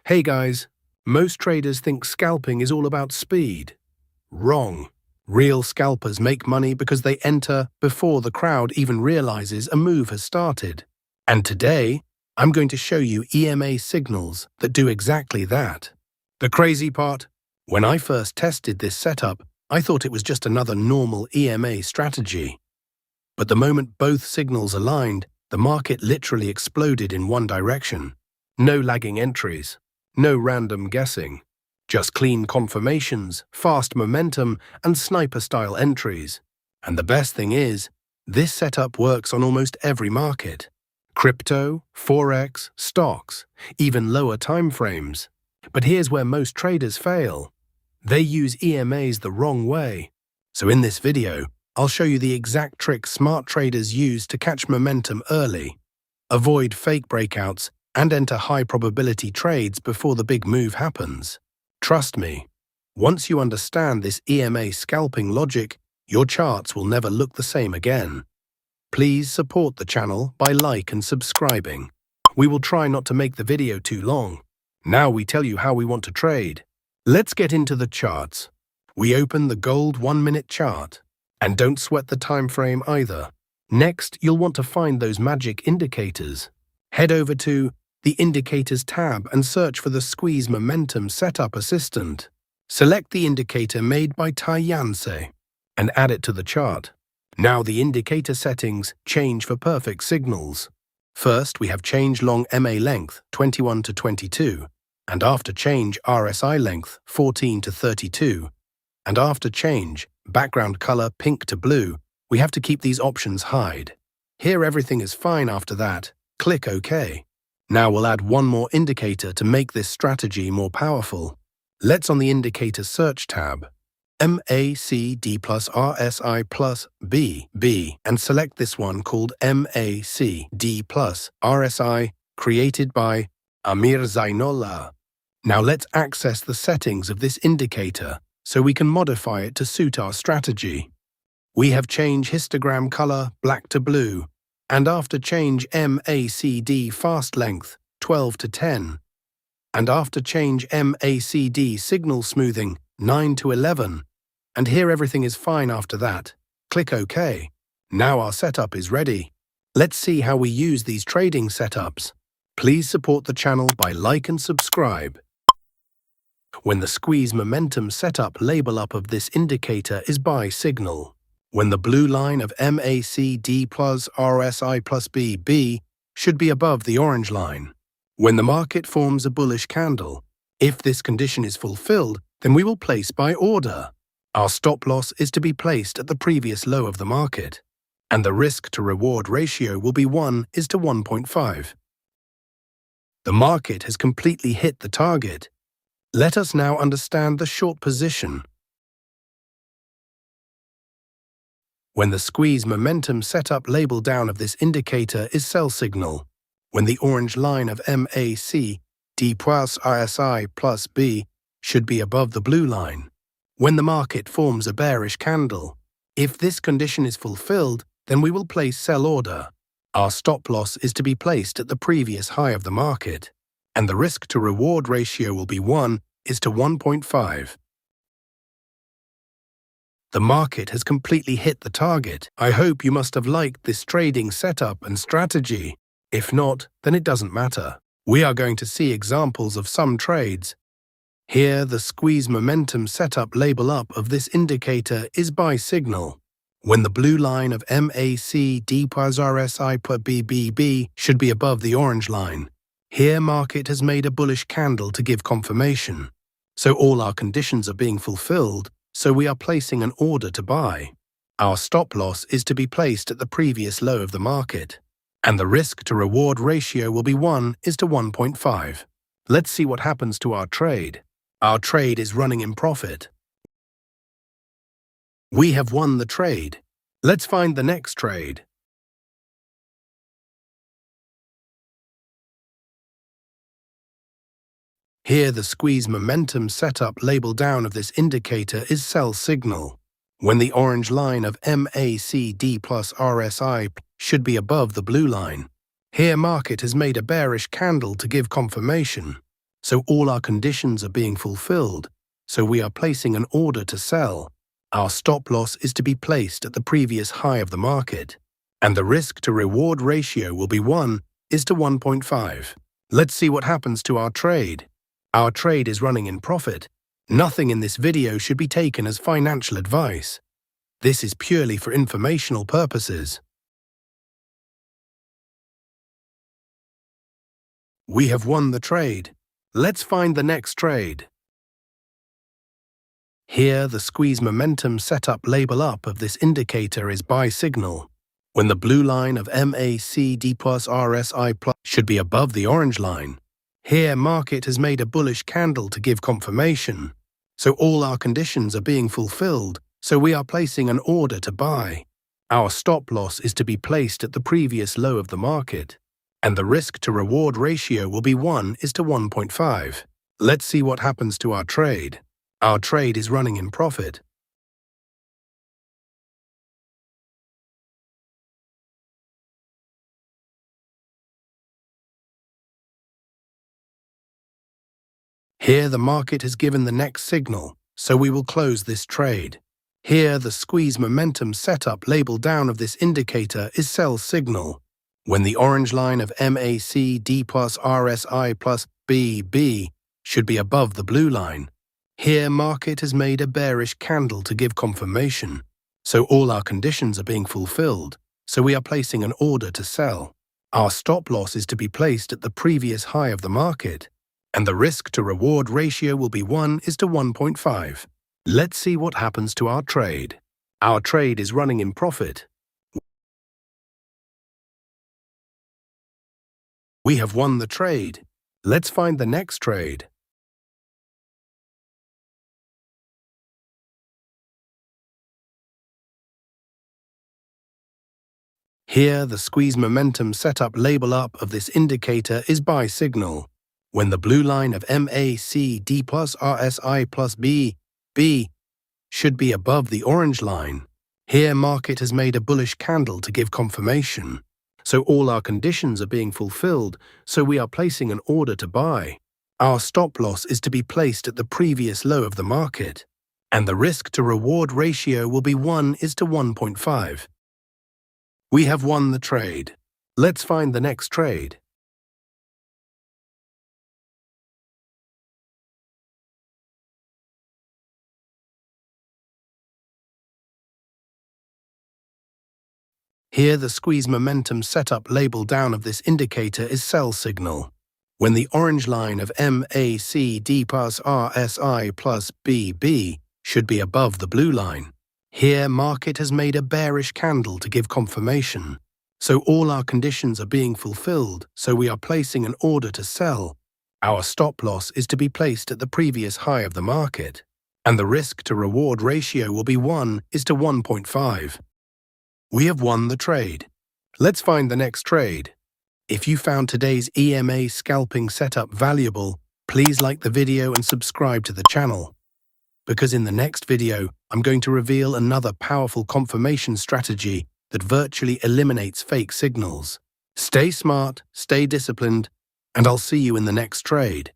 Hey guys, most traders think scalping is all about speed. Wrong. Real scalpers make money because they enter before the crowd even realizes a move has started. And today, I'm going to show you EMA signals that do exactly that. The crazy part? When I first tested this setup, I thought it was just another normal EMA strategy. But the moment both signals aligned, the market literally exploded in one direction. No lagging entries. No random guessing, just clean confirmations, fast momentum, and sniper-style entries. And the best thing is, this setup works on almost every market. Crypto, Forex, stocks, even lower time frames. But here's where most traders fail. They use EMAs the wrong way. So in this video, I'll show you the exact trick smart traders use to catch momentum early, avoid fake breakouts, and enter high-probability trades before the big move happens. Trust me, once you understand this EMA scalping logic, your charts will never look the same again. Please support the channel by like and subscribing. We will try not to make the video too long. Now we tell you how we want to trade. Let's get into the charts. We open the gold 1-minute chart. And don't sweat the time frame either. Next, you'll want to find those magic indicators. Head over to the Indicators tab and search for the Squeeze Momentum Setup Assistant. Select the indicator made by Taiyanse and add it to the chart. Now the indicator settings change for perfect signals. First, we have change long MA length 21 to 22, and after change RSI length 14 to 32, and after change background color pink to blue. We have to keep these options hide. Here everything is fine after that. Click OK. Now we'll add one more indicator to make this strategy more powerful. Let's on the Indicator Search tab, MACD plus RSI plus BB, and select this one called MACD plus RSI, created by Amir Zainullah. Now let's access the settings of this indicator so we can modify it to suit our strategy. We have change histogram color black to blue, and after change MACD fast length 12 to 10, and after change MACD signal smoothing 9 to 11, and here everything is fine after that. Click OK. Now our setup is ready. Let's see how we use these trading setups. Please support the channel by like and subscribe. When the Squeeze Momentum Setup label up of this indicator is buy signal. When the blue line of MACD plus RSI plus BB should be above the orange line. When the market forms a bullish candle, if this condition is fulfilled, then we will place buy order. Our stop loss is to be placed at the previous low of the market, and the risk to reward ratio will be 1:1.5. The market has completely hit the target. Let us now understand the short position. When the Squeeze Momentum Setup label down of this indicator is sell signal, when the orange line of MACD plus RSI plus B should be above the blue line, when the market forms a bearish candle. If this condition is fulfilled, then we will place sell order. Our stop loss is to be placed at the previous high of the market, and the risk to reward ratio will be 1:1.5. The market has completely hit the target. I hope you must have liked this trading setup and strategy. If not, then it doesn't matter. We are going to see examples of some trades. Here, the Squeeze Momentum Setup label up of this indicator is buy signal. When the blue line of MACD plus RSI plus BBB should be above the orange line. Here, market has made a bullish candle to give confirmation. So all our conditions are being fulfilled. So we are placing an order to buy. Our stop loss is to be placed at the previous low of the market, and the risk to reward ratio will be 1:1.5. Let's see what happens to our trade. Our trade is running in profit. We have won the trade. Let's find the next trade. Here, the Squeeze Momentum Setup label down of this indicator is sell signal. When the orange line of MACD plus RSI should be above the blue line. Here, market has made a bearish candle to give confirmation. so all our conditions are being fulfilled, so we are placing an order to sell. Our stop loss is to be placed at the previous high of the market, and the risk-to-reward ratio will be 1:1.5. Let's see what happens to our trade. Our trade is running in profit. Nothing in this video should be taken as financial advice. This is purely for informational purposes. We have won the trade. Let's find the next trade. Here, the squeeze momentum setup label up of this indicator is buy signal, when the blue line of MACD plus RSI plus should be above the orange line. Here, market has made a bullish candle to give confirmation, so all our conditions are being fulfilled, so we are placing an order to buy. Our stop loss is to be placed at the previous low of the market, and the risk-to-reward ratio will be 1:1.5. Let's see what happens to our trade. Our trade is running in profit. Here, the market has given the next signal, so we will close this trade. Here, the squeeze momentum setup label down of this indicator is sell signal, when the orange line of MACD plus RSI plus BB should be above the blue line. Here, market has made a bearish candle to give confirmation, so all our conditions are being fulfilled, so we are placing an order to sell. Our stop loss is to be placed at the previous high of the market, and the risk-to-reward ratio will be 1:1.5. Let's see what happens to our trade. Our trade is running in profit. We have won the trade. Let's find the next trade. Here, the squeeze momentum setup label up of this indicator is buy signal, when the blue line of MACD plus RSI plus BB should be above the orange line. Here, market has made a bullish candle to give confirmation, so all our conditions are being fulfilled, so we are placing an order to buy. Our stop loss is to be placed at the previous low of the market, and the risk-to-reward ratio will be 1:1.5. We have won the trade. Let's find the next trade. Here, the squeeze momentum setup label down of this indicator is sell signal, when the orange line of MACD plus RSI plus BB should be above the blue line. Here, market has made a bearish candle to give confirmation, so all our conditions are being fulfilled, so we are placing an order to sell. Our stop loss is to be placed at the previous high of the market, and the risk-to-reward ratio will be 1:1.5. We have won the trade. Let's find the next trade. If you found today's EMA scalping setup valuable, please like the video and subscribe to the channel, because in the next video, I'm going to reveal another powerful confirmation strategy that virtually eliminates fake signals. Stay smart, stay disciplined, and I'll see you in the next trade.